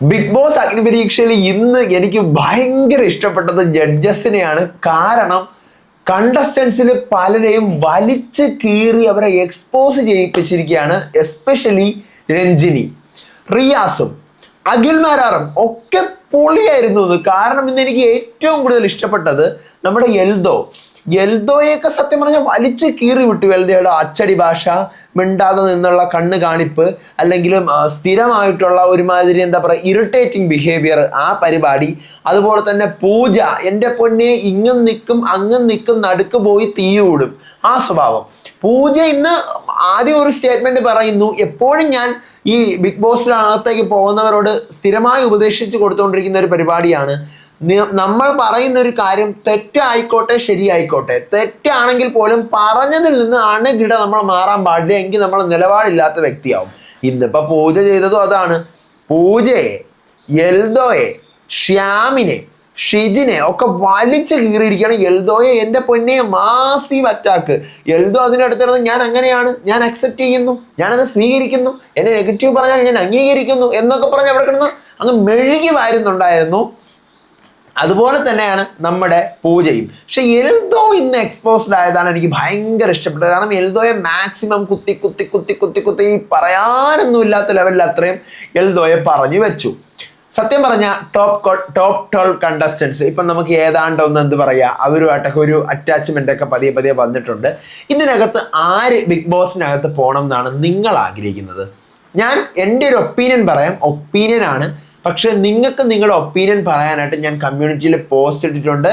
Big boss അഗ്നിപരീക്ഷയിൽ ഇന്ന് എനിക്ക് ഭയങ്കര ഇഷ്ടപ്പെട്ടത് ജഡ്ജസിനെയാണ്. കാരണം കണ്ടസ്റ്റൻസിൽ പലരെയും വലിച്ചു കീറി അവരെ എക്സ്പോസ് ചെയ്യിപ്പിച്ചിരിക്കുകയാണ്. എസ്പെഷ്യലി രഞ്ജിനി, റിയാസും അഖിൽ മാരാറും ഒക്കെ പൊളിയായിരുന്നു. കാരണം ഇന്ന് എനിക്ക് ഏറ്റവും കൂടുതൽ ഇഷ്ടപ്പെട്ടത് നമ്മുടെ എൽദോയൊക്കെ സത്യം പറഞ്ഞാൽ വലിച്ചു കീറി വിട്ടു. എൽദോയുടെ അച്ചടി ഭാഷ, മിണ്ടാതെ നിന്നുള്ള കണ്ണ് കാണിപ്പ്, അല്ലെങ്കിലും സ്ഥിരമായിട്ടുള്ള ഒരുമാതിരി എന്താ പറയുക ഇറിറ്റേറ്റിംഗ് ബിഹേവിയർ, ആ പരിപാടി. അതുപോലെ തന്നെ പൂജ, എൻ്റെ പൊന്നെ ഇങ്ങും നിൽക്കും അങ്ങും നിൽക്കും, നടുക്ക് പോയി തീയൂടും, ആ സ്വഭാവം. പൂജ ഇന്ന് ആദ്യം ഒരു സ്റ്റേറ്റ്മെന്റ് പറയുന്നു, എപ്പോഴും ഞാൻ ഈ ബിഗ് ബോസിനകത്തേക്ക് പോകുന്നവരോട് സ്ഥിരമായി ഉപദേശിച്ച് കൊടുത്തുകൊണ്ടിരിക്കുന്ന ഒരു പരിപാടിയാണ്, നമ്മൾ പറയുന്ന ഒരു കാര്യം തെറ്റായിക്കോട്ടെ ശരിയായിക്കോട്ടെ, തെറ്റാണെങ്കിൽ പോലും പറഞ്ഞതിൽ നിന്ന് അണുകിട നമ്മൾ മാറാൻ പാടില്ല, എങ്കിൽ നമ്മൾ നിലപാടില്ലാത്ത വ്യക്തിയാവും. ഇന്നിപ്പോ പൂജ ചെയ്തതും അതാണ്. പൂജയെ, എൽദോയെ, ശ്യാമിനെ, ഷിജിനെ ഒക്കെ വലിച്ചു കീറിയിരിക്കുകയാണ്. എൽദോയെ എൻ്റെ പൊന്നെ മാസീവ് അറ്റാക്ക്. എൽദോ അതിനടുത്തിരുന്ന് ഞാൻ അങ്ങനെയാണ്, ഞാൻ അക്സെപ്റ്റ് ചെയ്യുന്നു, ഞാനത് സ്വീകരിക്കുന്നു, എന്നെ നെഗറ്റീവ് പറഞ്ഞാൽ ഞാൻ അംഗീകരിക്കുന്നു എന്നൊക്കെ പറഞ്ഞ് അവിടെ കിടന്ന് അങ്ങ് മെഴുകി വാരുന്നുണ്ടായിരുന്നു. അതുപോലെ തന്നെയാണ് നമ്മുടെ പൂജയും. പക്ഷെ എൽദോ ഇന്ന് എക്സ്പോസ്ഡ് ആയതാണ് എനിക്ക് ഭയങ്കര ഇഷ്ടപ്പെട്ടത്. കാരണം എൽദോയെ മാക്സിമം കുത്തി കുത്തി കുത്തി കുത്തി കുത്തി പറയാനൊന്നും ഇല്ലാത്ത ലെവലിൽ അത്രയും എൽദോയെ പറഞ്ഞു വെച്ചു. സത്യം പറഞ്ഞ ടോപ്പ് 12 കണ്ടസ്റ്റൻസ് ഇപ്പം നമുക്ക് ഏതാണ്ട് ഒന്ന് എന്ത് പറയുക, അവരുമായിട്ടൊക്കെ ഒരു അറ്റാച്ച്മെന്റ് ഒക്കെ പതിയെ പതിയെ വന്നിട്ടുണ്ട്. ഇതിനകത്ത് ആര് ബിഗ് ബോസിനകത്ത് പോകണം എന്നാണ് നിങ്ങൾ ആഗ്രഹിക്കുന്നത്? ഞാൻ എൻ്റെ ഒരു ഒപ്പീനിയൻ പറയാം, ഒപ്പീനിയനാണ്. പക്ഷെ നിങ്ങൾക്ക് നിങ്ങളുടെ ഒപ്പീനിയൻ പറയാനായിട്ട് ഞാൻ കമ്മ്യൂണിറ്റിയിൽ പോസ്റ്റ് ഇട്ടിട്ടുണ്ട്.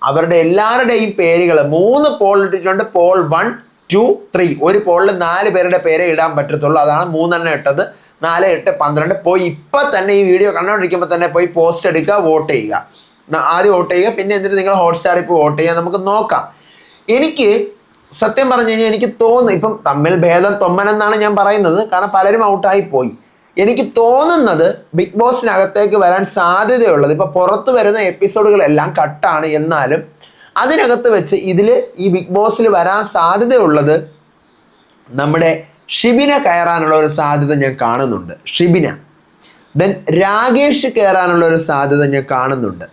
അവരുടെ എല്ലാവരുടെയും പേരുകൾ 3 പോൾ ഇട്ടിട്ടുണ്ട്. പോൾ 1, 2, 3. ഒരു പോളിൽ 4 പേരുടെ പേരെ ഇടാൻ പറ്റത്തുള്ളൂ. അതാണ് 3 ഇട്ടത്. 4, 8, 12. പോയി ഇപ്പൊ തന്നെ ഈ വീഡിയോ കണ്ടുകൊണ്ടിരിക്കുമ്പോൾ തന്നെ പോയി പോസ്റ്റ് എടുക്കുക, വോട്ട് ചെയ്യുക. ആദ്യം വോട്ട് ചെയ്യുക, പിന്നെ എന്നിട്ട് നിങ്ങൾ ഹോട്ട്സ്റ്റാറിൽ പോയി വോട്ട് ചെയ്യുക. നമുക്ക് നോക്കാം. എനിക്ക് സത്യം പറഞ്ഞു കഴിഞ്ഞാൽ എനിക്ക് തോന്നുന്നു, ഇപ്പം തമ്മിൽ ഭേദം തൊമ്മനെന്നാണ് ഞാൻ പറയുന്നത്, കാരണം പലരും ഔട്ടായി പോയി. എനിക്ക് തോന്നുന്നത് ബിഗ് ബോസിനകത്തേക്ക് വരാൻ സാധ്യതയുള്ളത്, ഇപ്പൊ പുറത്ത് വരുന്ന എപ്പിസോഡുകളെല്ലാം കട്ടാണ്, എന്നാലും അതിനകത്ത് വെച്ച് ഈ ബിഗ് ബോസിൽ വരാൻ സാധ്യതയുള്ളത് നമ്മുടെ ഷിബിന കയറാനുള്ള ഒരു സാധ്യത ഞാൻ കാണുന്നുണ്ട്. ഷിബിന, ദെൻ രാകേഷ് കയറാനുള്ള ഒരു സാധ്യത ഞാൻ കാണുന്നുണ്ട്.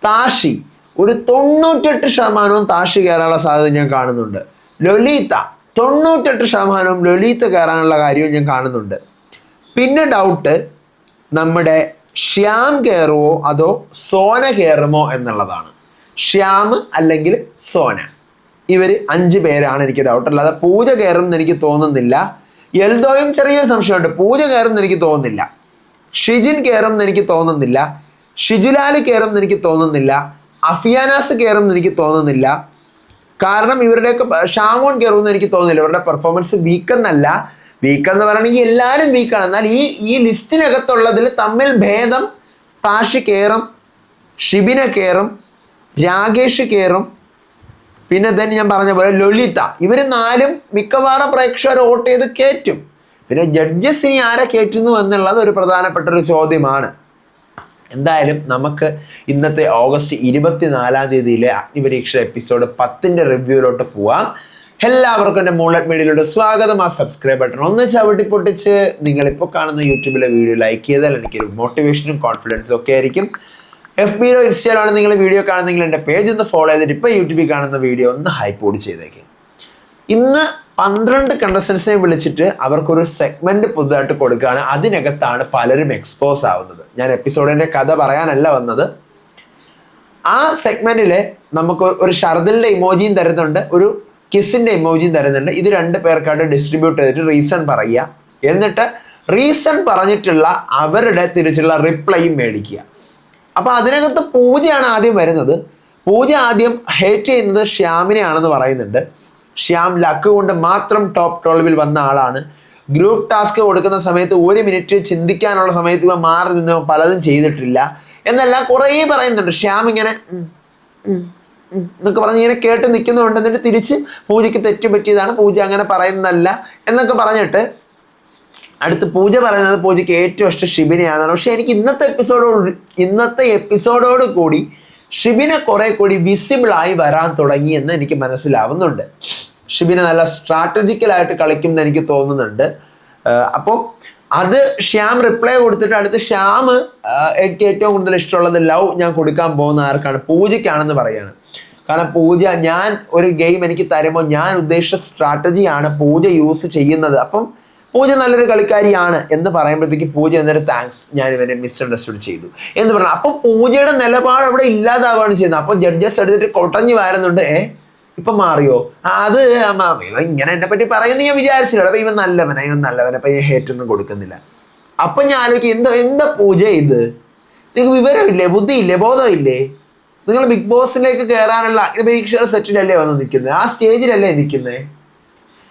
താഷി, ഒരു 98% താഷി കയറാനുള്ള സാധ്യത ഞാൻ കാണുന്നുണ്ട്. ലൊലീത്ത, 98% ലൊലീത്ത കയറാനുള്ള കാര്യവും ഞാൻ കാണുന്നുണ്ട്. പിന്നെ ഡൗട്ട് നമ്മുടെ ശ്യാം കയറുമോ അതോ സോന കയറുമോ എന്നുള്ളതാണ്. ശ്യാം അല്ലെങ്കിൽ സോന, ഇവർ 5 പേരാണ് എനിക്ക് ഡൗട്ട്. അല്ലാതെ പൂജ കയറും എന്ന് എനിക്ക് തോന്നുന്നില്ല. എൽദോയും ചെറിയൊരു സംശയമുണ്ട്, പൂജ കയറും എന്ന് എനിക്ക് തോന്നുന്നില്ല. ഷിജിൻ കയറും എന്ന് എനിക്ക് തോന്നുന്നില്ല. ഷിജുലാൽ കയറും എന്ന് എനിക്ക് തോന്നുന്നില്ല. അഫിയാനാസ് കയറും എന്ന് എനിക്ക് തോന്നുന്നില്ല. കാരണം ഇവരുടെയൊക്കെ ഷാമോൻ കയറും എന്ന് എനിക്ക് തോന്നുന്നില്ല. ഇവരുടെ പെർഫോമൻസ് വീക്കെന്നല്ല, വീക്കെന്ന് പറയണമെങ്കിൽ എല്ലാവരും വീക്കാണ്. എന്നാൽ ഈ ലിസ്റ്റിനകത്തുള്ളതിൽ തമ്മിൽ ഭേദം താഷി കയറും, ഷിബിന കയറും, രാകേഷ് കയറും, പിന്നെ തന്നെ ഞാൻ പറഞ്ഞ പോലെ ലൊലിത. ഇവർ 4 മിക്കവാറും പ്രേക്ഷകർ വോട്ട് ചെയ്ത് കയറ്റും. പിന്നെ ജഡ്ജസ് ഇനി ആരെ കയറ്റുന്നു എന്നുള്ളത് ഒരു പ്രധാനപ്പെട്ട ഒരു ചോദ്യമാണ്. എന്തായാലും നമുക്ക് ഇന്നത്തെ ഓഗസ്റ്റ് 24-ാം തീയതിയിലെ അഗ്നിപരീക്ഷ എപ്പിസോഡ് 10ന്റെ റിവ്യൂയിലോട്ട് പോവാം. എല്ലാവർക്കും എൻ്റെ മൂൺലൈറ്റ് മീഡിയയിലോട്ട് സ്വാഗതം. ആ സബ്സ്ക്രൈബ് ബട്ടൺ ഒന്ന് ചവിട്ടി പൊട്ടിച്ച് നിങ്ങളിപ്പോൾ കാണുന്ന യൂട്യൂബിലെ വീഡിയോ ലൈക്ക് ചെയ്താൽ എനിക്കൊരു മോട്ടിവേഷനും കോൺഫിഡൻസും ഒക്കെ ആയിരിക്കും. FBയിലോ ഇൻസ്റ്റയിലാണ് നിങ്ങൾ വീഡിയോ കാണുന്നെങ്കിൽ എൻ്റെ പേജ് ഒന്ന് ഫോളോ ചെയ്തിട്ട് ഇപ്പോൾ യൂട്യൂബിൽ കാണുന്ന വീഡിയോ ഒന്ന് ഹൈപ്പ് കൂടി ചെയ്തേക്കും. ഇന്ന് 12 കണ്ടസ്റ്റൻസിനെ വിളിച്ചിട്ട് അവർക്കൊരു സെഗ്മെന്റ് പുതുതായിട്ട് കൊടുക്കുകയാണ്. അതിനകത്താണ് പലരും എക്സ്പോസ് ആവുന്നത്. ഞാൻ എപ്പിസോഡിൻ്റെ കഥ പറയാനല്ല വന്നത്. ആ സെഗ്മെന്റിൽ നമുക്ക് ഒരു ഷർദിലിൻ്റെ ഇമോജിയും തരുന്നുണ്ട്, ഒരു കിസിൻ്റെ ഇമോജിയും തരുന്നുണ്ട്. ഇത് 2 പേർക്കായിട്ട് ഡിസ്ട്രിബ്യൂട്ട് ചെയ്തിട്ട് റീസൺ പറയുക, എന്നിട്ട് റീസൺ പറഞ്ഞിട്ടുള്ള അവരുടെ തിരിച്ചുള്ള റിപ്ലൈയും മേടിക്കുക. അപ്പൊ അതിനകത്ത് പൂജയാണ് ആദ്യം വരുന്നത്. പൂജ ആദ്യം ഹേറ്റ് ചെയ്യുന്നത് ശ്യാമിനെയാണെന്ന് പറയുന്നുണ്ട്. ശ്യാം ലക്ക് കൊണ്ട് മാത്രം ടോപ്പ് 12 വന്ന ആളാണ്. ഗ്രൂപ്പ് ടാസ്ക് കൊടുക്കുന്ന സമയത്ത് 1 മിനിറ്റ് ചിന്തിക്കാനുള്ള സമയത്ത് ഇവ മാറി നിന്ന് പലതും ചെയ്തിട്ടില്ല എന്നെല്ലാം കുറേ പറയുന്നുണ്ട്. ശ്യാം ഇങ്ങനെ എന്നൊക്കെ പറഞ്ഞ് ഇങ്ങനെ കേട്ട് നിൽക്കുന്നുണ്ട്. എന്നിട്ട് തിരിച്ച് പൂജയ്ക്ക് തെറ്റുപറ്റിയതാണ്, പൂജ അങ്ങനെ പറയുന്നതല്ല എന്നൊക്കെ പറഞ്ഞിട്ട് അടുത്ത് പൂജ പറയുന്നത് പൂജയ്ക്ക് ഏറ്റവും ഇഷ്ടം ഷിബിനെയാണ്. പക്ഷെ എനിക്ക് ഇന്നത്തെ എപ്പിസോഡോട് കൂടി ഷിബിന കുറെ കൂടി വിസിബിളായി വരാൻ തുടങ്ങി എന്ന് എനിക്ക് മനസ്സിലാവുന്നുണ്ട്. ഷിബിന നല്ല സ്ട്രാറ്റജിക്കലായിട്ട് കളിക്കും എന്ന് എനിക്ക് തോന്നുന്നുണ്ട്. അപ്പോൾ അത് ശ്യാം റിപ്ലൈ കൊടുത്തിട്ട് അടുത്ത് ശ്യാം എനിക്ക് ഏറ്റവും കൂടുതൽ ഇഷ്ടമുള്ളത് ലവ് ഞാൻ കൊടുക്കാൻ പോകുന്ന ആർക്കാണ്, പൂജയ്ക്കാണെന്ന് പറയാണ്. കാരണം പൂജ, ഞാൻ ഒരു ഗെയിം എനിക്ക് തരുമ്പോൾ ഞാൻ ഉദ്ദേശിച്ച സ്ട്രാറ്റജിയാണ് പൂജ യൂസ് ചെയ്യുന്നത്, അപ്പം പൂജ നല്ലൊരു കളിക്കാരിയാണ് എന്ന് പറയുമ്പോഴത്തേക്ക് പൂജ എന്നൊരു താങ്ക്സ്, ഞാൻ ഇവനെ മിസ്അണ്ടർസ്റ്റുഡ് ചെയ്തു എന്ന് പറഞ്ഞു. അപ്പൊ പൂജയുടെ നിലപാട് അവിടെ ഇല്ലാതാവുകയാണ് ചെയ്യുന്നത്. അപ്പൊ ജഡ്ജസ് എടുത്തിട്ട് കൊട്ടഞ്ഞു വാരുന്നുണ്ട്. ഇപ്പൊ മാറിയോ? അത് ഇവൻ ഇങ്ങനെ എന്നെ പറ്റി പറയുന്ന ഞാൻ വിചാരിച്ചില്ല, അപ്പൊ ഇവൻ നല്ലവനെ അപ്പൊ ഞാൻ ഹേറ്റൊന്നും കൊടുക്കുന്നില്ല. അപ്പൊ ഞാൻ ആലോചിക്കും, എന്താ പൂജ ഇത്? നിങ്ങൾക്ക് വിവരമില്ലേ, ബുദ്ധിയില്ലേ, ബോധമില്ലേ? നിങ്ങൾ ബിഗ് ബോസിലേക്ക് കയറാനുള്ള പരീക്ഷയുടെ സെറ്റിലല്ലേ വന്ന് നിൽക്കുന്നത്, ആ സ്റ്റേജിലല്ലേ നിൽക്കുന്നത്.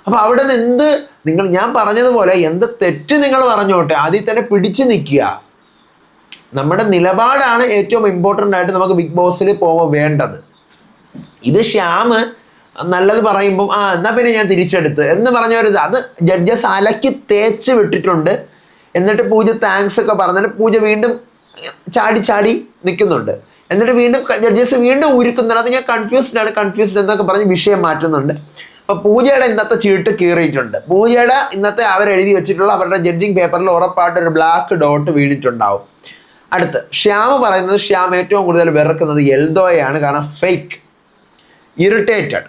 അപ്പൊ അവിടെ നിന്ന് ഞാൻ പറഞ്ഞതുപോലെ എന്ത് തെറ്റ് നിങ്ങൾ പറഞ്ഞോട്ടെ, ആദ്യം തന്നെ പിടിച്ചു നിൽക്കുക. നമ്മുടെ നിലപാടാണ് ഏറ്റവും ഇമ്പോർട്ടൻ്റ് ആയിട്ട് നമുക്ക് ബിഗ് ബോസിൽ പോകുമ്പോൾ വേണ്ടത്. ഇത് ശ്യാം നല്ലത് പറയുമ്പം എന്നാ പിന്നെ ഞാൻ തിരിച്ചെടുത്ത് എന്ന് പറഞ്ഞവരുത്, അത് ജഡ്ജസ് അലക്കി തേച്ച് വിട്ടിട്ടുണ്ട്. എന്നിട്ട് പൂജ താങ്ക്സ് ഒക്കെ പറഞ്ഞിട്ട് പൂജ വീണ്ടും ചാടി നിൽക്കുന്നുണ്ട്. എന്നിട്ട് വീണ്ടും ജഡ്ജസ് വീണ്ടും ഉരുക്കുന്നുണ്ട്. അത് ഞാൻ കൺഫ്യൂസ്ഡ് എന്നൊക്കെ പറഞ്ഞ് വിഷയം മാറ്റുന്നുണ്ട്. അപ്പൊ പൂജയുടെ ഇന്നത്തെ ചീട്ട് കീറിയിട്ടുണ്ട്. പൂജയുടെ ഇന്നത്തെ അവരെഴുതി വെച്ചിട്ടുള്ള അവരുടെ ജഡ്ജിങ് പേപ്പറിൽ ഉറപ്പായിട്ട് ഒരു ബ്ലാക്ക് ഡോട്ട് വീണിട്ടുണ്ടാവും. അടുത്ത് ശ്യാം പറയുന്നത്, ശ്യാം ഏറ്റവും കൂടുതൽ വെറുക്കുന്നത് എൽദോയാണ്. കാരണം ഫേക്ക്, ഇറിറ്റേറ്റഡ്,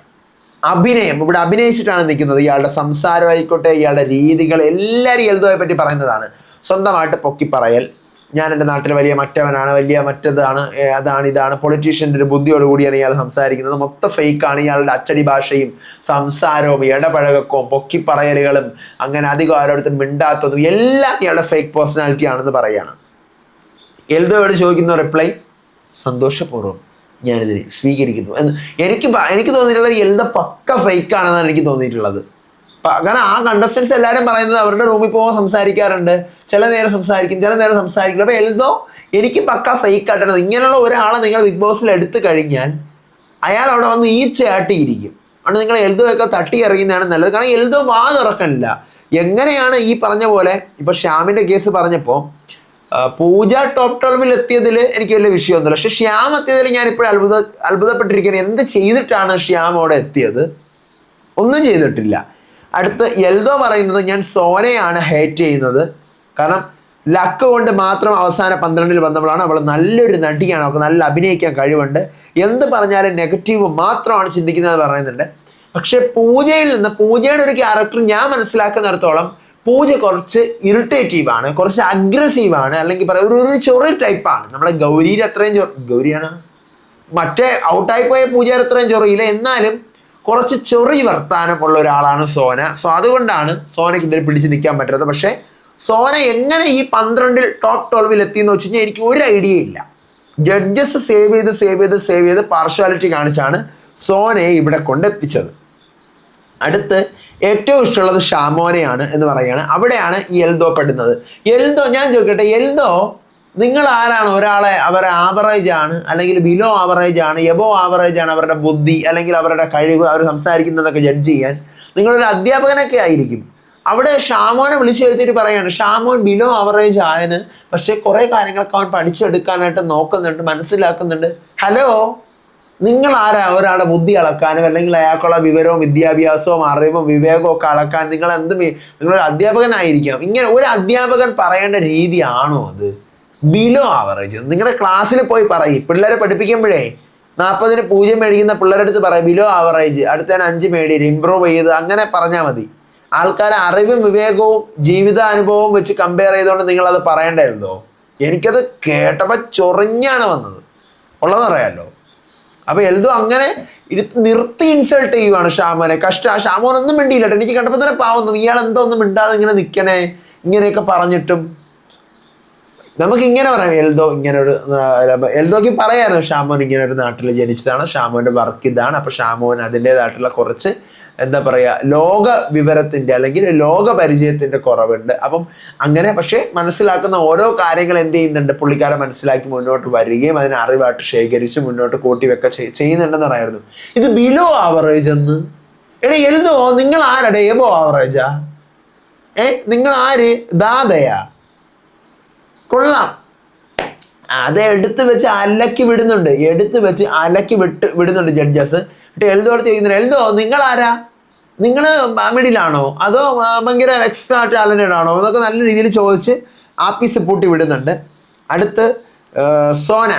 അഭിനയം, ഇവിടെ അഭിനയിച്ചിട്ടാണ് നിൽക്കുന്നത്. ഇയാളുടെ സംസാരമായിക്കോട്ടെ, ഇയാളുടെ രീതികൾ, എല്ലാവരും എൽദോയെ പറ്റി പറയുന്നതാണ്. സ്വന്തമായിട്ട് പൊക്കി പറയൽ, ഞാൻ എൻ്റെ നാട്ടിൽ വലിയ മറ്റവനാണ്, വലിയ മറ്റതാണ്, അതാണ് ഇതാണ്, പൊളിറ്റീഷ്യൻ്റെ ഒരു ബുദ്ധിയോട് കൂടിയാണ് ഇയാൾ സംസാരിക്കുന്നത്. മൊത്തം ഫേക്കാണ്. ഇയാളുടെ അച്ചടി ഭാഷയും സംസാരവും ഇടപഴകക്കവും പൊക്കിപ്പറയലുകളും അങ്ങനെ അധികം ആരോടത്തും മിണ്ടാത്തതും എല്ലാം ഇയാളുടെ ഫേക്ക് പേഴ്സണാലിറ്റി ആണെന്ന് പറയാണ്. എൽദോയോട് ചോദിക്കുന്ന റിപ്ലൈ, സന്തോഷപൂർവ്വം ഞാനിതിനെ സ്വീകരിക്കുന്നു എന്ന്. എനിക്ക് തോന്നിയിട്ടുള്ളത് എൽദോ പക്ക ഫേക്കാണെന്നാണ് എനിക്ക് തോന്നിയിട്ടുള്ളത്. കാരണം ആ കണ്ടസ്റ്റൻസ് എല്ലാവരും പറയുന്നത് അവരുടെ റൂമിൽ പോകുമ്പോൾ സംസാരിക്കാറുണ്ട്, ചില നേരം സംസാരിക്കും, ചില നേരം സംസാരിക്കില്ല. അപ്പൊ എൽദോ എനിക്ക് പക്ക ഫേക്ക് ആയിട്ടാണ്. ഇങ്ങനെയുള്ള ഒരാളെ നിങ്ങൾ ബിഗ് ബോസിൽ എടുത്തു കഴിഞ്ഞാൽ അയാൾ അവിടെ വന്ന് ഈച്ചയാട്ടിയിരിക്കും. അതുകൊണ്ട് നിങ്ങൾ എൽദോയൊക്കെ തട്ടി എറിയുന്നതാണ് നല്ലത്. കാരണം എൽദോ വാ തുറക്കണില്ല. എങ്ങനെയാണ് ഈ പറഞ്ഞ പോലെ ഇപ്പൊ ശ്യാമിന്റെ കേസ് പറഞ്ഞപ്പോൾ പൂജ ടോപ്പ് 12 എത്തിയതിൽ എനിക്ക് വലിയ വിഷയമൊന്നുമില്ല. പക്ഷെ ശ്യാം എത്തിയതിൽ ഞാൻ ഇപ്പോഴും അത്ഭുതപ്പെട്ടിരിക്കുകയാണ്. എന്ത് ചെയ്തിട്ടാണ് ശ്യാം അവിടെ എത്തിയത്? ഒന്നും ചെയ്തിട്ടില്ല. അടുത്ത് എൽദോ പറയുന്നത്, ഞാൻ സോനയാണ് ഹേറ്റ് ചെയ്യുന്നത്. കാരണം ലക്ക് കൊണ്ട് മാത്രം അവസാന 12 വന്നപ്പോഴാണ്. അവൾ നല്ലൊരു നടിയാണ്, അവൾക്ക് നല്ല അഭിനയിക്കാൻ കഴിവുണ്ട്, എന്ത് പറഞ്ഞാലും നെഗറ്റീവ് മാത്രമാണ് ചിന്തിക്കുന്നത് പറയുന്നുണ്ട്. പക്ഷെ പൂജയിൽ നിന്ന്, പൂജയുടെ ഒരു ക്യാരക്ടർ ഞാൻ മനസ്സിലാക്കുന്നിടത്തോളം പൂജ കുറച്ച് ഇറിറ്റേറ്റീവാണ്, കുറച്ച് അഗ്രസീവാണ്, അല്ലെങ്കിൽ പറയാം ഒരു ചൊറി ടൈപ്പാണ്. നമ്മുടെ ഗൗരിയുടെ അത്രയും ഗൗരിയാണ്, മറ്റേ ഔട്ടായി പോയ പൂജയുടെ അത്രയും ചൊറിയില്ല, എന്നാലും കുറച്ച് ചൊറി വർത്താനമുള്ള ഒരാളാണ് സോന. സോ അതുകൊണ്ടാണ് സോനയ്ക്ക് ഇതിൽ പിടിച്ച് നിൽക്കാൻ പറ്റുന്നത്. പക്ഷേ സോന എങ്ങനെ ഈ 12 ടോപ്പ് 12 എത്തിയെന്ന് വെച്ച് കഴിഞ്ഞാൽ എനിക്ക് ഒരു ഐഡിയ ഇല്ല. ജഡ്ജസ് സേവ് ചെയ്ത് പാർഷ്വാലിറ്റി കാണിച്ചാണ് സോനയെ ഇവിടെ കൊണ്ടെത്തിച്ചത്. അടുത്ത് ഏറ്റവും ഇഷ്ടമുള്ളത് ഷാമോനെയാണ് എന്ന് പറയുകയാണ്. അവിടെയാണ് ഈ എൽദോ പെടുന്നത്. എൽദോ, ഞാൻ ചോദിക്കട്ടെ, എൽദോ നിങ്ങൾ ആരാണ് ഒരാളെ അവർ ആവറേജ് ആണ്, അല്ലെങ്കിൽ ബിലോ ആവറേജ് ആണ്, എബോ ആവറേജ് ആണ് അവരുടെ ബുദ്ധി അല്ലെങ്കിൽ അവരുടെ കഴിവ്, അവർ സംസാരിക്കുന്നതൊക്കെ ജഡ്ജ് ചെയ്യാൻ? നിങ്ങളൊരു അധ്യാപകനൊക്കെ ആയിരിക്കും. അവിടെ ഷാമോനെ വിളിച്ചു വരുത്തിയിട്ട് പറയാണ്, ഷാമോൻ ബിലോ ആവറേജ് ആയന്, പക്ഷെ കുറെ കാര്യങ്ങളൊക്കെ അവൻ പഠിച്ചെടുക്കാനായിട്ട് നോക്കുന്നുണ്ട്, മനസ്സിലാക്കുന്നുണ്ട്. ഹലോ, നിങ്ങൾ ആരാ ഒരാളുടെ ബുദ്ധി അളക്കാനും അല്ലെങ്കിൽ അയാൾക്കുള്ള വിവരവും വിദ്യാഭ്യാസവും അറിവും വിവേകവും ഒക്കെ അളക്കാൻ? നിങ്ങളൊരു അധ്യാപകനായിരിക്കാം. ഇങ്ങനെ ഒരു അധ്യാപകൻ പറയേണ്ട രീതിയാണോ അത്? ബിലോ ആവറേജ് നിങ്ങളുടെ ക്ലാസ്സിൽ പോയി പറയും. പിള്ളേരെ പഠിപ്പിക്കുമ്പോഴേ 40 0 മേടിക്കുന്ന പിള്ളേരുടെ അടുത്ത് പറയും ബിലോ ആവറേജ്, അടുത്തതിന് 5 മേടിയിട്ട് ഇമ്പ്രൂവ് ചെയ്ത് അങ്ങനെ പറഞ്ഞാൽ മതി. ആൾക്കാരെ അറിവും വിവേകവും ജീവിതാനുഭവവും വെച്ച് കമ്പയർ ചെയ്തുകൊണ്ട് നിങ്ങളത് പറയേണ്ടായിരുന്നോ? എനിക്കത് കേട്ടപ്പോൾ ചൊറിഞ്ഞാണ് വന്നത്, ഉള്ളത് പറയാമല്ലോ. അപ്പൊ എൽദോ അങ്ങനെ നിർത്തി ഇൻസൾട്ട് ചെയ്യുവാണ് ഷാമോനെ. ഷാമോനൊന്നും മിണ്ടിയില്ല. എനിക്ക് കണ്ടപ്പോൾ തന്നെ പാവുന്നു, ഇയാൾ എന്തോ ഒന്നും മിണ്ടാതെ ഇങ്ങനെ നിൽക്കണേ, ഇങ്ങനെയൊക്കെ പറഞ്ഞിട്ടും. നമുക്ക് ഇങ്ങനെ പറയാം, എൽദോക്ക് പറയായിരുന്നു ഷാമോൻ ഇങ്ങനെ ഒരു നാട്ടിൽ ജനിച്ചതാണ്, ഷാമോന്റെ വർക്ക് ഇതാണ്, അപ്പൊ ഷാമോൻ അതിൻ്റെതായിട്ടുള്ള കുറച്ച് എന്താ പറയാ ലോക വിവരത്തിന്റെ അല്ലെങ്കിൽ ലോക പരിചയത്തിന്റെ കുറവുണ്ട്. അപ്പം അങ്ങനെ പക്ഷെ മനസ്സിലാക്കുന്ന ഓരോ കാര്യങ്ങൾ എന്ത് ചെയ്യുന്നുണ്ട്, പുള്ളിക്കാരെ മനസ്സിലാക്കി മുന്നോട്ട് വരികയും അതിനെ അറിവായിട്ട് ശേഖരിച്ച് മുന്നോട്ട് കൂട്ടിവെക്ക ചെയ്യുന്നുണ്ടെന്ന് പറയായിരുന്നു. ഇത് ബിലോ ആവറേജ് എന്ന്. എടേ എൽദോ, നിങ്ങൾ ആരടെ എബോ ആവറേജാ? നിങ്ങൾ ആര്? ദാതയാ? കൊള്ളാം. അത് എടുത്ത് വെച്ച് അലക്കി വിടുന്നുണ്ട് ജഡ്ജസ്. എന്നിട്ട് എൽദോ അടുത്ത് ചോദിക്കുന്നുണ്ട്, എൽദോ നിങ്ങൾ ആരാ? നിങ്ങൾ മിഡിലാണോ അതോ ഭയങ്കര എക്സ്ട്രാ ടാലന്റഡ് ആണോ എന്നൊക്കെ നല്ല രീതിയിൽ ചോദിച്ച് ആപ്പീസ് പൂട്ടി വിടുന്നുണ്ട്. അടുത്ത് സോന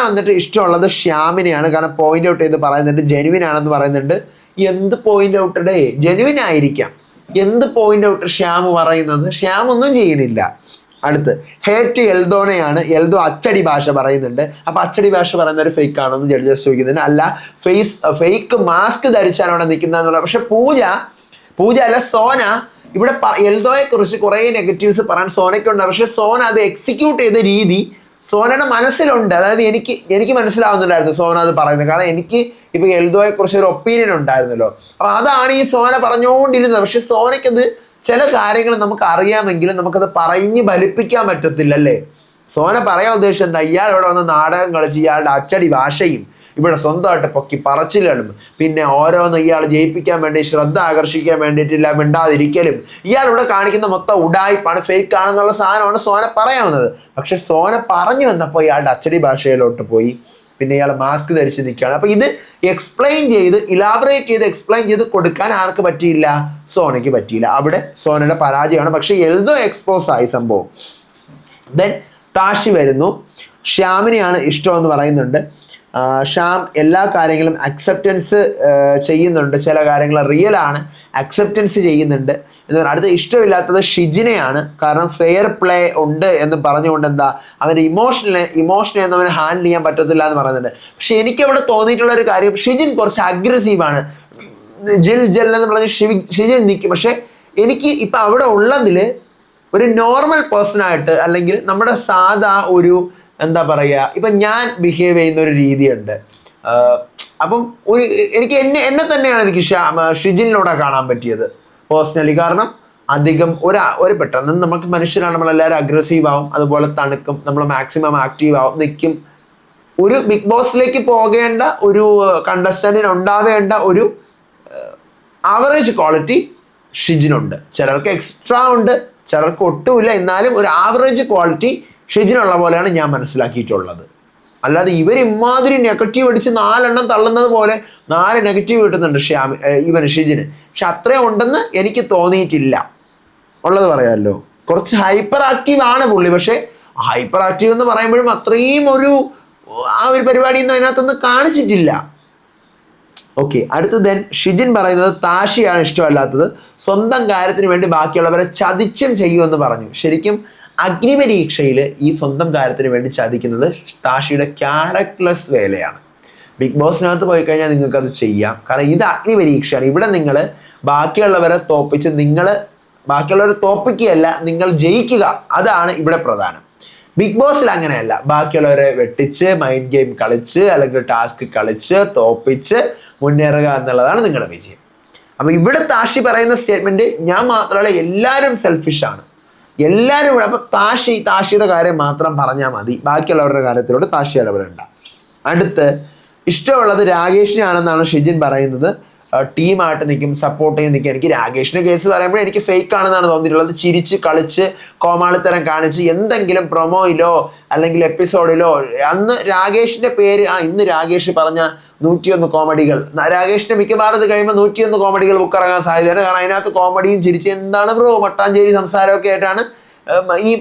വന്നിട്ട് ഇഷ്ടമുള്ളത് ശ്യാമിനെയാണ്. കാരണം പോയിന്റ് ഔട്ട് ചെയ്ത് പറയുന്നുണ്ട്, ജെനുവിൻ ആണെന്ന് പറയുന്നുണ്ട്. എന്ത് പോയിന്റ് ഔട്ട് ഡേ, ജെനുവിൻ ആയിരിക്കാം, എന്ത് പോയിന്റ് ഔട്ട് ശ്യാം പറയുന്നത്? ശ്യാം ഒന്നും ചെയ്യുന്നില്ല. അടുത്ത് ഹേറ്റ് എൽദോനെയാണ്. എൽദോ അച്ചടി ഭാഷ പറയുന്നുണ്ട്. അപ്പൊ അച്ചടി ഭാഷ പറയുന്ന ഒരു ഫേക്ക് ആണോ എന്ന് ജഡ്ജസ് ചോദിക്കുന്നുണ്ട്. അല്ല, ഫേക്ക് മാസ്ക് ധരിച്ചാണ് അവിടെ നിൽക്കുന്നതെന്നുള്ള. പക്ഷെ പൂജ അല്ല, സോന ഇവിടെ എൽദോയെ കുറിച്ച് കുറെ നെഗറ്റീവ്സ് പറയാൻ സോനയ്ക്കുണ്ട്. പക്ഷെ സോന അത് എക്സിക്യൂട്ട് ചെയ്ത രീതി സോനയുടെ മനസ്സിലുണ്ട്. അതായത് എനിക്ക് മനസ്സിലാവുന്നുണ്ടായിരുന്നു സോന അത് പറയുന്നത്. കാരണം എനിക്ക് ഇപ്പൊ എൽദോയെ കുറിച്ച് ഒരു ഒപ്പീനിയൻ ഉണ്ടായിരുന്നല്ലോ. അപ്പൊ അതാണ് ഈ സോന പറഞ്ഞുകൊണ്ടിരുന്നത്. പക്ഷെ സോനയ്ക്കത് ചില കാര്യങ്ങൾ നമുക്ക് അറിയാമെങ്കിലും നമുക്കത് പറഞ്ഞ് ഫലിപ്പിക്കാൻ പറ്റത്തില്ല അല്ലേ. സോന പറയാൻ ഉദ്ദേശിച്ചത് എന്താ? ഇയാൾ ഇവിടെ വന്ന് നാടകം കളിച്ച് ഇയാളുടെ അച്ചടി ഭാഷയും ഇവിടെ സ്വന്തമായിട്ട് പൊക്കി പറച്ചിലുകളും പിന്നെ ഓരോന്ന് ഇയാൾ ജയിപ്പിക്കാൻ വേണ്ടി ശ്രദ്ധ ആകർഷിക്കാൻ വേണ്ടിയിട്ടില്ല മിണ്ടാതിരിക്കലും ഇയാൾ ഇവിടെ കാണിക്കുന്ന മൊത്തം ഉഡായിപ്പാണ്, ഫേക്ക് ആണെന്നുള്ള സാധനമാണ് സോന പറയാവുന്നത്. പക്ഷെ സോന പറഞ്ഞു വന്നപ്പോൾ ഇയാളുടെ അച്ചടി ഭാഷയിലോട്ട് പോയി. പിന്നെ ഇയാൾ മാസ്ക് ധരിച്ച് നിൽക്കുകയാണ്. അപ്പൊ ഇത് എക്സ്പ്ലെയിൻ ചെയ്ത് ഇലാബറേറ്റ് ചെയ്ത് എക്സ്പ്ലെയിൻ ചെയ്ത് കൊടുക്കാൻ ആർക്ക് പറ്റിയില്ല? സോനയ്ക്ക് പറ്റിയില്ല. അവിടെ സോനയുടെ പരാജയമാണ്. പക്ഷെ എൽദോ എക്സ്പോസ് ആയി സംഭവം. ദെൻ താഷി വരുന്നു. ശ്യാമിനെയാണ് ഇഷ്ടമെന്ന് പറയുന്നുണ്ട്. ശ്യാം എല്ലാ കാര്യങ്ങളും അക്സെപ്റ്റൻസ് ചെയ്യുന്നുണ്ട്, ചില കാര്യങ്ങൾ റിയൽ ആണ്, അക്സെപ്റ്റൻസ് ചെയ്യുന്നുണ്ട് എന്ന് പറഞ്ഞാൽ. അടുത്ത ഇഷ്ടമില്ലാത്തത് ഷിജിനെയാണ്. കാരണം ഫെയർ പ്ലേ ഉണ്ട് എന്ന് പറഞ്ഞുകൊണ്ട് എന്താ അവൻ്റെ ഇമോഷനെ ഒന്നും അവന് ഹാൻഡിൽ ചെയ്യാൻ പറ്റത്തില്ല എന്ന് പറയുന്നുണ്ട്. പക്ഷെ എനിക്കവിടെ തോന്നിയിട്ടുള്ള ഒരു കാര്യം, ഷിജിൻ കുറച്ച് അഗ്രസീവാണ്. ജെൽ എന്ന് പറഞ്ഞ് ഷിജിൻ നിൽക്കും. പക്ഷെ എനിക്ക് ഇപ്പം അവിടെ ഉള്ളതിൽ ഒരു നോർമൽ പേഴ്സണായിട്ട് അല്ലെങ്കിൽ നമ്മുടെ സാധാ ഒരു എന്താ പറയുക, ഇപ്പം ഞാൻ ബിഹേവ് ചെയ്യുന്ന ഒരു രീതിയുണ്ട്. അപ്പം എനിക്ക് എന്നെ തന്നെയാണ് എനിക്ക് ഷിജിനിലൂടെ കാണാൻ പറ്റിയത് പേഴ്സണലി. കാരണം അധികം ഒരു പെട്ടെന്ന് നമുക്ക് മനുഷ്യരാണ്, നമ്മളെല്ലാവരും അഗ്രസീവ് ആവും, അതുപോലെ തണുക്കും, നമ്മൾ മാക്സിമം ആക്റ്റീവ് ആവും, നിൽക്കും. ഒരു ബിഗ് ബോസിലേക്ക് പോകേണ്ട ഒരു കണ്ടസ്റ്റന്റിന് ഉണ്ടാവേണ്ട ഒരു ആവറേജ് ക്വാളിറ്റി ഷിജിനുണ്ട്. ചിലർക്ക് എക്സ്ട്രാ ഉണ്ട്, ചിലർക്ക് ഒട്ടുമില്ല. എന്നാലും ഒരു ആവറേജ് ക്വാളിറ്റി ഷിജിനുള്ള പോലെയാണ് ഞാൻ മനസ്സിലാക്കിയിട്ടുള്ളത്. അല്ലാതെ ഇവർ ഇമാതിരി നെഗറ്റീവ് അടിച്ച് 4 എണ്ണം തള്ളുന്നത് പോലെ 4 നെഗറ്റീവ് കിട്ടുന്നുണ്ട് ഇവന് ഷിജിന്. പക്ഷെ അത്രയും ഉണ്ടെന്ന് എനിക്ക് തോന്നിയിട്ടില്ല. ഉള്ളത് പറയാമല്ലോ, കുറച്ച് ഹൈപ്പർ ആക്റ്റീവ് ആണ് പുള്ളി. പക്ഷെ ഹൈപ്പർ ആക്റ്റീവ് എന്ന് പറയുമ്പോഴും അത്രയും ആ ഒരു പരിപാടിയൊന്നും അതിനകത്തൊന്നും കാണിച്ചിട്ടില്ല. ഓക്കെ, അടുത്ത് ദെൻ ഷിജിൻ പറയുന്നത് താഷിയാണ് ഇഷ്ടമല്ലാത്തത്. സ്വന്തം കാര്യത്തിന് വേണ്ടി ബാക്കിയുള്ളവരെ ചതിച്ചും ചെയ്യുമെന്ന് പറഞ്ഞു. ശരിക്കും അഗ്നിപരീക്ഷയിൽ ഈ സ്വന്തം കാര്യത്തിന് വേണ്ടി ചതിക്കുന്നത് താഷിയുടെ ക്യാരക്ടർലെസ് വേലയാണ്. ബിഗ് ബോസിനകത്ത് പോയി കഴിഞ്ഞാൽ നിങ്ങൾക്കത് ചെയ്യാം. കാരണം ഇത് അഗ്നിപരീക്ഷയാണ്. ഇവിടെ നിങ്ങൾ ബാക്കിയുള്ളവരെ തോപ്പിക്കുകയല്ല, നിങ്ങൾ ജയിക്കുക. അതാണ് ഇവിടെ പ്രധാനം. ബിഗ് ബോസിൽ അങ്ങനെയല്ല. ബാക്കിയുള്ളവരെ വെട്ടിച്ച് മൈൻഡ് ഗെയിം കളിച്ച് അല്ലെങ്കിൽ ടാസ്ക് കളിച്ച് തോപ്പിച്ച് മുന്നേറുക എന്നുള്ളതാണ് നിങ്ങളുടെ വിജയം. അപ്പൊ ഇവിടെ താഷി പറയുന്ന സ്റ്റേറ്റ്മെന്റ്, ഞാൻ മാത്രമല്ല എല്ലാവരും സെൽഫിഷാണ്, എല്ലാവരും ഇവിടെ. അപ്പൊ താഷിയുടെ കാര്യം മാത്രം പറഞ്ഞാൽ മതി, ബാക്കിയുള്ളവരുടെ കാര്യത്തിലോട് താഷി ഇടപെടേണ്ട. അടുത്ത് ഇഷ്ടമുള്ളത് രാകേഷിനാണെന്നാണ് ഷിജിൻ പറയുന്നത്. ടീമായിട്ട് നിൽക്കും, സപ്പോർട്ട് ചെയ്ത് നിൽക്കും. എനിക്ക് രാകേഷിന്റെ കേസ് പറയുമ്പോൾ എനിക്ക് ഫേക്ക് ആണെന്നാണ് തോന്നിയിട്ടുള്ളത്. ചിരിച്ച് കളിച്ച് കോമാളിത്തരം കാണിച്ച് എന്തെങ്കിലും പ്രൊമോയിലോ അല്ലെങ്കിൽ എപ്പിസോഡിലോ അന്ന് രാകേഷിന്റെ പേര് ഇന്ന് രാകേഷ് പറഞ്ഞ 101 കോമഡികൾ, രാകേഷിന്റെ മിക്കവാറും കഴിയുമ്പോൾ 101 കോമഡികൾ ബുക്ക് ഇറങ്ങാൻ സാധ്യതയാണ്. കാരണം അതിനകത്ത് കോമഡിയും ചിരിച്ച് എന്താണ് ബ്രോ മട്ടാഞ്ചേരി സംസാരമൊക്കെ ആയിട്ടാണ് ഈ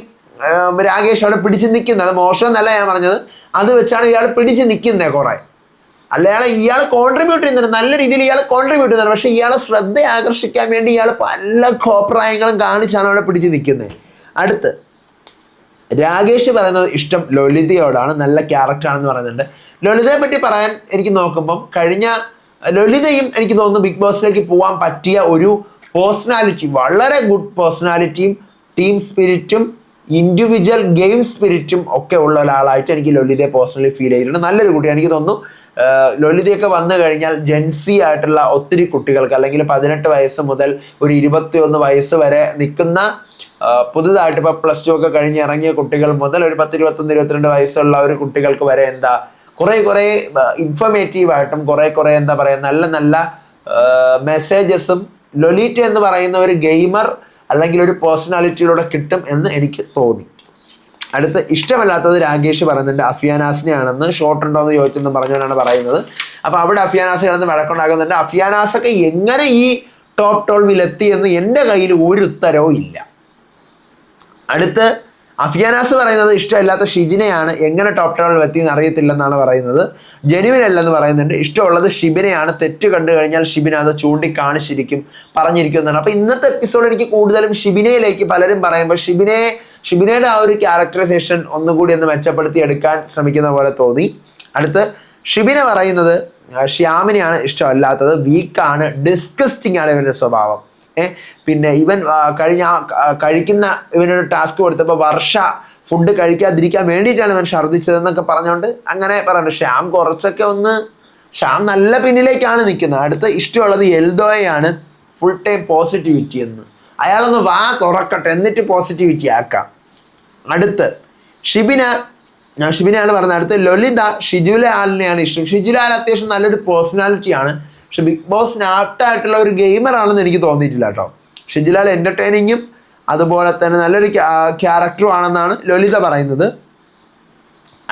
രാകേഷ് അവിടെ പിടിച്ച് നിൽക്കുന്നത്. മോശം എന്നല്ല ഞാൻ പറഞ്ഞത്, അത് വെച്ചാണ് ഇയാൾ പിടിച്ച് നിൽക്കുന്നത് കുറെ. അല്ല, ഇയാൾ കോൺട്രിബ്യൂട്ട് ചെയ്യുന്നുണ്ട്, നല്ല രീതിയിൽ ഇയാൾ കോൺട്രിബ്യൂട്ട് ചെയ്യുന്നുണ്ട്. പക്ഷെ ഇയാളെ ശ്രദ്ധ ആകർഷിക്കാൻ വേണ്ടി ഇയാൾ പല കോപ്രായങ്ങളും കാണിച്ചാണ് അവിടെ പിടിച്ച് നിൽക്കുന്നത്. അടുത്ത് രാകേഷ് പറയുന്നത് ഇഷ്ടം ലളിതയോടാണ്, നല്ല ക്യാരക്ടറാണെന്ന് പറയുന്നുണ്ട്. ലളിതയെ പറ്റി പറയാൻ എനിക്ക് നോക്കുമ്പം കഴിഞ്ഞ ലളിതയും എനിക്ക് തോന്നുന്നു ബിഗ് ബോസിലേക്ക് പോകാൻ പറ്റിയ ഒരു പേഴ്സണാലിറ്റി, വളരെ ഗുഡ് പേഴ്സണാലിറ്റിയും ടീം സ്പിരിറ്റും ഇൻഡിവിജ്വൽ ഗെയിം സ്പിരിറ്റും ഒക്കെ ഉള്ള ഒരാളായിട്ട് എനിക്ക് ലളിതയെ പേഴ്സണലി ഫീൽ ചെയ്തിട്ടുണ്ട്. നല്ലൊരു കുട്ടിയാണ്. എനിക്ക് തോന്നുന്നു ലളിതയൊക്കെ വന്നു കഴിഞ്ഞാൽ ജെൻസി ആയിട്ടുള്ള ഒത്തിരി കുട്ടികൾക്ക് അല്ലെങ്കിൽ 18 വയസ്സ് മുതൽ ഒരു 21 വയസ്സ് വരെ നിൽക്കുന്ന പുതുതായിട്ട് ഇപ്പോൾ +2 ഒക്കെ കഴിഞ്ഞ് ഇറങ്ങിയ കുട്ടികൾ മുതൽ ഒരു 10, 21, 22 വയസ്സുള്ള ഒരു കുട്ടികൾക്ക് വരെ എന്താ കുറെ ഇൻഫർമേറ്റീവ് ആയിട്ടും കുറെ എന്താ പറയുക നല്ല നല്ല മെസ്സേജസും ലൊലീറ്റ എന്ന് പറയുന്ന ഒരു ഗെയിമർ അല്ലെങ്കിൽ ഒരു പേഴ്സണാലിറ്റിയിലൂടെ കിട്ടും എന്ന് എനിക്ക് തോന്നി. അടുത്ത് ഇഷ്ടമല്ലാത്തത് രാകേഷ് പറയുന്നുണ്ട് അഫിയാനാസിനെയാണെന്ന്. ഷോർട്ട് ഉണ്ടോ എന്ന് ചോദിച്ചെന്ന് പറഞ്ഞുകൊണ്ടാണ് പറയുന്നത്. അപ്പൊ അവിടെ അഫിയാനാസ് കിടന്ന് വഴക്കുണ്ടാക്കുന്നുണ്ട്. അഫിയാനാസൊക്കെ എങ്ങനെ ഈ ടോപ്പ് 12 എത്തി എന്ന് എൻ്റെ കയ്യിൽ ഒരു ഉത്തരവും ഇല്ല. അടുത്ത് അഫ്യാനാസ് പറയുന്നത് ഇഷ്ടമില്ലാത്ത ഷിജിനെയാണ്, എങ്ങനെ ടോപ്പ് 12 എത്തി എന്ന് അറിയത്തില്ലെന്നാണ് പറയുന്നത്. ജെനുവിൻ അല്ലെന്ന് പറയുന്നുണ്ട്. ഇഷ്ടമുള്ളത് ഷിബിനെയാണ്, തെറ്റ് കണ്ടു കഴിഞ്ഞാൽ ഷിബിന അത് ചൂണ്ടിക്കാണിച്ചിരിക്കും, പറഞ്ഞിരിക്കും എന്നാണ്. അപ്പൊ ഇന്നത്തെ എപ്പിസോഡ് എനിക്ക് കൂടുതലും ഷിബിനയിലേക്ക് പലരും പറയുമ്പോൾ ഷിബിനയുടെ ആ ഒരു ക്യാരക്ടറൈസേഷൻ ഒന്നുകൂടി ഒന്ന് മെച്ചപ്പെടുത്തി എടുക്കാൻ ശ്രമിക്കുന്ന പോലെ തോന്നി. അടുത്ത് ഷിബിന പറയുന്നത് ശ്യാമിനെയാണ് ഇഷ്ടമല്ലാത്തത്, വീക്കാണ്, ഡിസ്കസ്റ്റിംഗ് ആണ് ഇവന്റെ സ്വഭാവം. പിന്നെ ഇവൻ കഴിക്കുന്ന ഇവനൊരു ടാസ്ക് കൊടുത്തപ്പോൾ വർഷ ഫുഡ് കഴിക്കാതിരിക്കാൻ വേണ്ടിയിട്ടാണ് ഇവൻ ഛർദ്ദിച്ചതെന്നൊക്കെ പറഞ്ഞുകൊണ്ട് അങ്ങനെ പറയുന്നുണ്ട്. ശ്യാം നല്ല പിന്നിലേക്കാണ് നിൽക്കുന്നത്. അടുത്ത ഇഷ്ടമുള്ളത് എൽദോയാണ്, ഫുൾ ടൈം പോസിറ്റിവിറ്റി എന്ന്. അയാളൊന്ന് വാ തുറക്കട്ടെ എന്നിട്ട് പോസിറ്റിവിറ്റി ആക്കാം. അടുത്ത് ഷിബിനയാണ് പറഞ്ഞത്. അടുത്ത് ലളിത ഷിജുലാലിനെയാണ് ഇഷ്ടം. ഷിജുലാൽ അത്യാവശ്യം നല്ലൊരു പേഴ്സണാലിറ്റിയാണ്, പക്ഷെ ബിഗ് ബോസിന് ആപ്റ്റായിട്ടുള്ള ഒരു ഗെയിമർ ആണെന്ന് എനിക്ക് തോന്നിയിട്ടില്ല കേട്ടോ. ഷിജുലാൽ എൻ്റർടൈനിങ്ങും അതുപോലെ തന്നെ നല്ലൊരു ക്യാരക്ടറും ആണെന്നാണ് ലളിത പറയുന്നത്.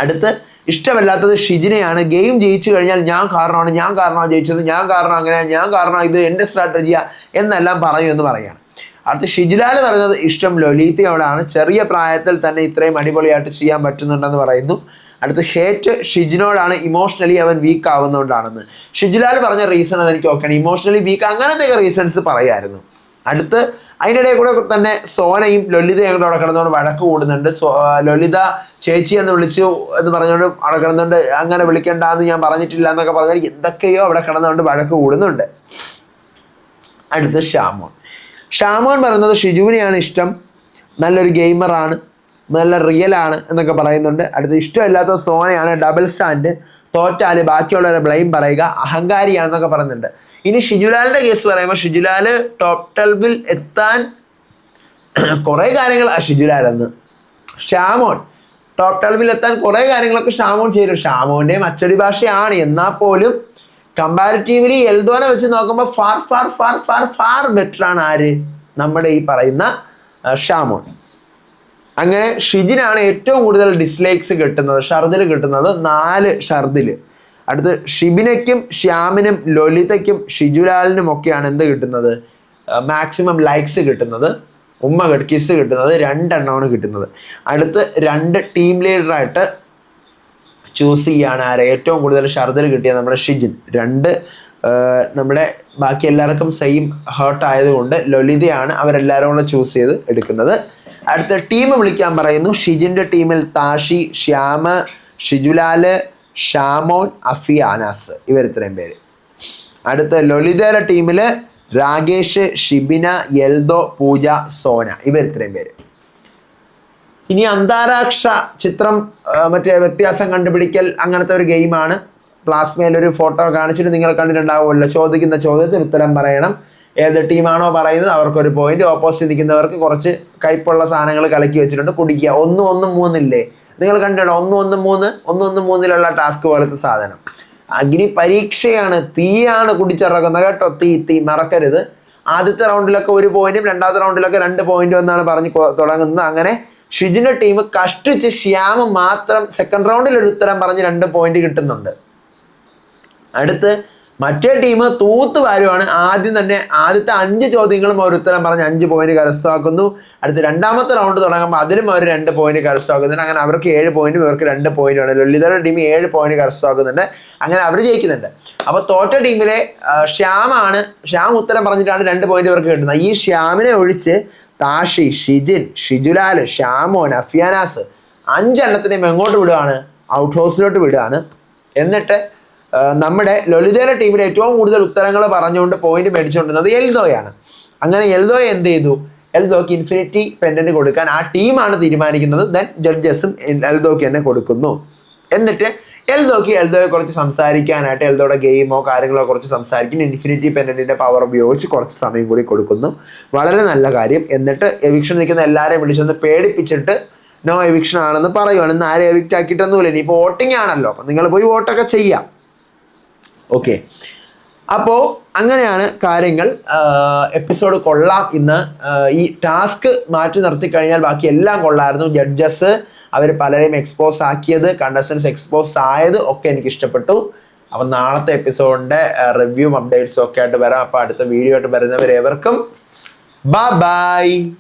അടുത്ത് ഇഷ്ടമല്ലാത്തത് ഷിജിനെയാണ്. ഗെയിം ജയിച്ചു കഴിഞ്ഞാൽ ഞാൻ കാരണമാണ് ജയിച്ചത്, ഞാൻ കാരണം അങ്ങനെ, ഞാൻ കാരണം ഇത് എൻ്റെ സ്ട്രാറ്റജിയാ എന്നെല്ലാം എന്ന് പറയുകയാണ്. അടുത്ത ഷിജുലാൽ പറയുന്നത് ഇഷ്ടം ലളിതയോടാണ്, ചെറിയ പ്രായത്തിൽ തന്നെ ഇത്രയും അടിപൊളിയായിട്ട് ചെയ്യാൻ പറ്റുന്നുണ്ടെന്ന് പറയുന്നു. അടുത്ത് ഹേറ്റ് ഷിജിനോടാണ്, ഇമോഷണലി അവൻ വീക്ക് ആവുന്നതുകൊണ്ടാണെന്ന്. ഷിജുലാൽ പറഞ്ഞ റീസൺ അത് എനിക്ക് ഓക്കെയാണ്, ഇമോഷണലി വീക്ക് അങ്ങനത്തെ റീസൺസ് പറയായിരുന്നു. അടുത്ത് അതിനിടയിൽ കൂടെ തന്നെ സോനയും ലളിതയും കൂടെ അവിടെ കിടന്നുകൊണ്ട് വഴക്ക് കൂടുന്നുണ്ട്. ലളിത ചേച്ചി എന്ന് വിളിച്ചു എന്ന് പറഞ്ഞുകൊണ്ട് അവിടെ കിടന്നുകൊണ്ട് അങ്ങനെ വിളിക്കണ്ടെന്ന് ഞാൻ പറഞ്ഞിട്ടില്ല എന്നൊക്കെ പറഞ്ഞാൽ എന്തൊക്കെയോ അവിടെ കിടന്നുകൊണ്ട് വഴക്ക് കൂടുന്നുണ്ട്. അടുത്ത് ഷാമോൻ പറയുന്നത് ഷിജുവിനെയാണ് ഇഷ്ടം, നല്ലൊരു ഗെയിമറാണ്, നല്ല റിയലാണ് എന്നൊക്കെ പറയുന്നുണ്ട്. അടുത്ത് ഇഷ്ടമില്ലാത്ത സോനയാണ്, ഡബിൾ സ്റ്റാൻഡ്, തോറ്റാല് ബാക്കിയുള്ളവരെ ബ്ലെയിം പറയുക, അഹങ്കാരിയാണെന്നൊക്കെ പറയുന്നുണ്ട്. ഇനി ഷിജുലാലിന്റെ കേസ് പറയുമ്പോൾ ഷിജുലാൽ ടോപ്പ് 12 എത്താൻ കുറേ കാര്യങ്ങൾ ഷിജുലാലെന്ന്. ഷാമോൻ ടോപ്പ് 12 എത്താൻ കുറേ കാര്യങ്ങളൊക്കെ ഷാമോൻ ചെയ്തു. ഷാമോന്റെയും അച്ചടി ഭാഷയാണ്, എന്നാൽ പോലും കമ്പാരിറ്റീവ്ലി എൽദോനെ വെച്ച് നോക്കുമ്പോൾ far far far far far better ആണ് ആര്, നമ്മുടെ ഈ പറയുന്ന ഷാമോൻ. അങ്ങനെ ഷിജിനാണ് ഏറ്റവും കൂടുതൽ ഡിസ്ലൈക്സ് കിട്ടുന്നത്, ഷർദിൽ കിട്ടുന്നത് 4 ഷർദിൽ. അടുത്ത് ഷിബിനയ്ക്കും ശ്യാമിനും ലളിതയ്ക്കും ഷിജുലാലിനും ഒക്കെയാണ് എന്ത് കിട്ടുന്നത്, മാക്സിമം ലൈക്സ് കിട്ടുന്നത്, കിസ് കിട്ടുന്നത് 2 എണ്ണമാണ് കിട്ടുന്നത്. അടുത്ത് 2 ടീം ലീഡറായിട്ട് ചൂസ് ചെയ്യാണ് ആരെ, ഏറ്റവും കൂടുതൽ ഷർദിൽ കിട്ടിയ നമ്മുടെ ഷിജിൻ. 2 നമ്മുടെ ബാക്കി എല്ലാവർക്കും സെയിം ഹേർട്ട് ആയതുകൊണ്ട് ലളിതയാണ് അവരെല്ലാവരും കൂടെ ചൂസ് ചെയ്ത് എടുക്കുന്നത്. അടുത്ത ടീം വിളിക്കാൻ പറയുന്നു. ഷിജിൻ്റെ ടീമിൽ താഷി, ശ്യാമ, ഷിജുലാല്, ഷാമോൻ, അഫിയാനാസ്, ഇവർ ഇത്രയും പേര്. അടുത്ത ലളിതയുടെ ടീമിൽ രാകേഷ്, ഷിബിന, എൽദോ, പൂജ, സോന, ഇവർ ഇത്രയും പേര്. ഇനി അന്താരാഷ്ട്ര ചിത്രം മറ്റേ വ്യത്യാസം കണ്ടുപിടിക്കൽ അങ്ങനത്തെ ഒരു ഗെയിമാണ്. പ്ലാസ്മയിൽ ഒരു ഫോട്ടോ കാണിച്ചിട്ട് നിങ്ങൾ കണ്ടിട്ടുണ്ടാവുമല്ലോ, ചോദിക്കുന്ന ചോദ്യത്തിന് ഉത്തരം പറയണം. ഏത് ടീമാണോ പറയുന്നത് അവർക്കൊരു പോയിന്റ്, ഓപ്പോസിറ്റ് നിൽക്കുന്നവർക്ക് കുറച്ച് കയ്പുള്ള സാധനങ്ങൾ കലക്കി വെച്ചിട്ടുണ്ട്, കുടിക്കുക. 1 1 3 ഇല്ലേ, നിങ്ങൾ കണ്ടിട്ടുണ്ടോ? 1 1 3 1 1 3 ടാസ്ക് പോലത്തെ സാധനം. അഗ്നി പരീക്ഷയാണ്, തീയാണ് കുടിച്ചിറക്കുന്നത് കേട്ടോ, തീ മറക്കരുത്. ആദ്യത്തെ റൗണ്ടിലൊക്കെ 1 പോയിന്റും രണ്ടാമത്തെ റൗണ്ടിലൊക്കെ 2 പോയിന്റും എന്നാണ് പറഞ്ഞ് തുടങ്ങുന്നത്. അങ്ങനെ ഷിജിന്റെ ടീം കഷ്ടിച്ച് ശ്യാമ് മാത്രം സെക്കൻഡ് റൗണ്ടിൽ ഒരു ഉത്തരം പറഞ്ഞ് 2 പോയിന്റ് കിട്ടുന്നുണ്ട്. അടുത്ത് മറ്റേ ടീം തൂത്ത് വാരുവാണ്. ആദ്യത്തെ 5 ചോദ്യങ്ങളും അവർ ഉത്തരം പറഞ്ഞ് 5 പോയിന്റ് കരസ്ഥമാക്കുന്നു. അടുത്ത് രണ്ടാമത്തെ റൗണ്ട് തുടങ്ങുമ്പോൾ അതിലും അവർ 2 പോയിന്റ് കരസ്ഥമാക്കുന്നുണ്ട്. അങ്ങനെ അവർക്ക് 7 പോയിന്റും ഇവർക്ക് 2 പോയിന്റുമാണ്. ലളിതയുടെ ടീം 7 പോയിന്റ് കരസ്ഥമാക്കുന്നുണ്ട്. അങ്ങനെ അവർ ജയിക്കുന്നുണ്ട്. അപ്പോൾ തോറ്റ ടീമിലെ ശ്യാം ഉത്തരം പറഞ്ഞിട്ടാണ് 2 പോയിന്റ് ഇവർക്ക് കിട്ടുന്നത്. ഈ ശ്യാമിനെ ഒഴിച്ച് താഷി, ഷിജിൻ, ഷിജുലാൽ, ഷാമോൻ, അഫിയാനാസ് 5 എണ്ണത്തിനെയും എങ്ങോട്ട് വിടുകയാണ്, ഔട്ട് ഹൗസിലോട്ട് വിടുകയാണ്. എന്നിട്ട് നമ്മുടെ ലളിതയുടെ ടീമിൽ ഏറ്റവും കൂടുതൽ ഉത്തരങ്ങൾ പറഞ്ഞുകൊണ്ട് പോയിന്റ് മേടിച്ചുകൊണ്ടിരുന്നത് എൽദോയാണ്. അങ്ങനെ എൽദോയെ എന്ത് ചെയ്തു, എൽദോക്ക് ഇൻഫിനിറ്റി പെൻഡന്റ് കൊടുക്കാൻ ആ ടീമാണ് തീരുമാനിക്കുന്നത്. ദെൻ ജഡ്ജസും എൽദോക്ക് തന്നെ കൊടുക്കുന്നു. എന്നിട്ട് എൽദോയെ കുറച്ച് സംസാരിക്കാനായിട്ട്, എൽദോയുടെ ഗെയിമോ കാര്യങ്ങളോ കുറച്ച് സംസാരിക്കാൻ ഇൻഫിനിറ്റി പെൻഡന്റിന്റെ പവർ ഉപയോഗിച്ച് കുറച്ച് സമയം കൂടി കൊടുക്കുന്നു. വളരെ നല്ല കാര്യം. എന്നിട്ട് എവിക്ഷൻ നിൽക്കുന്ന എല്ലാവരെയും വിളിച്ചൊന്ന് പേടിപ്പിച്ചിട്ട് നോ എവിക്ഷൻ ആണെന്ന് പറയുവാണ്. ഇന്ന് ആരെ എവിക്റ്റ് ആക്കിയിട്ടൊന്നുമില്ല, ഇനിയിപ്പോൾ വോട്ടിംഗ് ആണല്ലോ, അപ്പം നിങ്ങൾ പോയി വോട്ടൊക്കെ ചെയ്യാം. ഓക്കെ, അപ്പോൾ അങ്ങനെയാണ് കാര്യങ്ങൾ. എപ്പിസോഡ് കൊള്ളാം. ഇന്ന് ഈ ടാസ്ക് മാറ്റി നിർത്തി കഴിഞ്ഞാൽ ബാക്കി എല്ലാം കൊള്ളായിരുന്നു. ജഡ്ജസ് അവർ പലരെയും എക്സ്പോസ് ആക്കിയത്, കണ്ടസ്റ്റൻസ് എക്സ്പോസ് ആയത് ഒക്കെ എനിക്ക് ഇഷ്ടപ്പെട്ടു. അപ്പം നാളത്തെ എപ്പിസോഡിന്റെ റിവ്യൂവും അപ്ഡേറ്റ്സും ഒക്കെ ആയിട്ട് വരാം. അപ്പം അടുത്ത വീഡിയോ ആയിട്ട് വരുന്നവരേവർക്കും ബൈ.